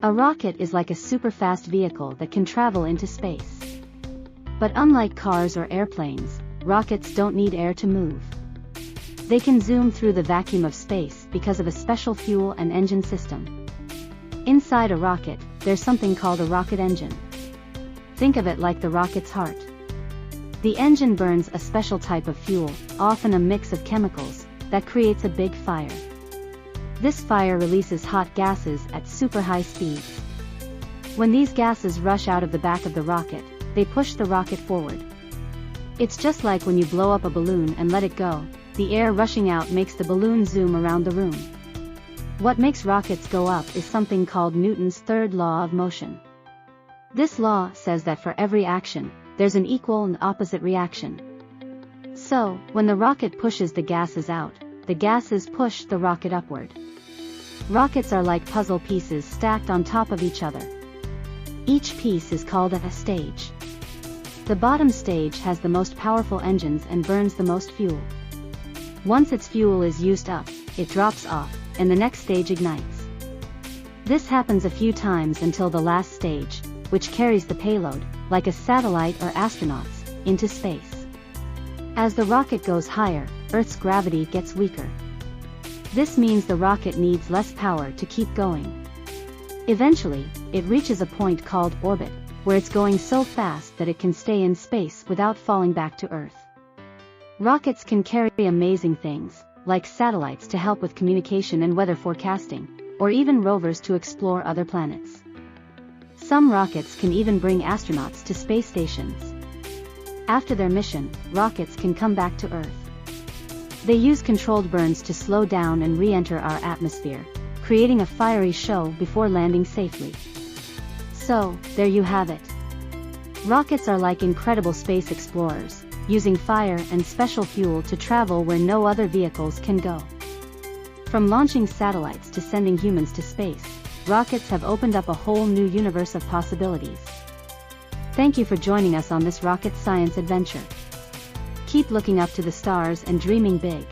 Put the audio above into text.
A rocket is like a super-fast vehicle that can travel into space. But unlike cars or airplanes, rockets don't need air to move. They can zoom through the vacuum of space because of a special fuel and engine system. Inside a rocket, there's something called a rocket engine. Think of it like the rocket's heart. The engine burns a special type of fuel, often a mix of chemicals, that creates a big fire. This fire releases hot gases at super high speeds. When these gases rush out of the back of the rocket, they push the rocket forward. It's just like when you blow up a balloon and let it go, the air rushing out makes the balloon zoom around the room. What makes rockets go up is something called Newton's third law of motion. This law says that for every action, there's an equal and opposite reaction. So, when the rocket pushes the gases out, the gases push the rocket upward. Rockets are like puzzle pieces stacked on top of each other. Each piece is called a stage. The bottom stage has the most powerful engines and burns the most fuel. Once its fuel is used up, it drops off, and the next stage ignites. This happens a few times until the last stage, which carries the payload, like a satellite or astronauts, into space. As the rocket goes higher, Earth's gravity gets weaker. This means the rocket needs less power to keep going. Eventually, it reaches a point called orbit, where it's going so fast that it can stay in space without falling back to Earth. Rockets can carry amazing things, like satellites to help with communication and weather forecasting, or even rovers to explore other planets. Some rockets can even bring astronauts to space stations. After their mission, rockets can come back to Earth. They use controlled burns to slow down and re-enter our atmosphere, creating a fiery show before landing safely. So, there you have it. Rockets are like incredible space explorers, using fire and special fuel to travel where no other vehicles can go. From launching satellites to sending humans to space, rockets have opened up a whole new universe of possibilities. Thank you for joining us on this rocket science adventure. Keep looking up to the stars and dreaming big.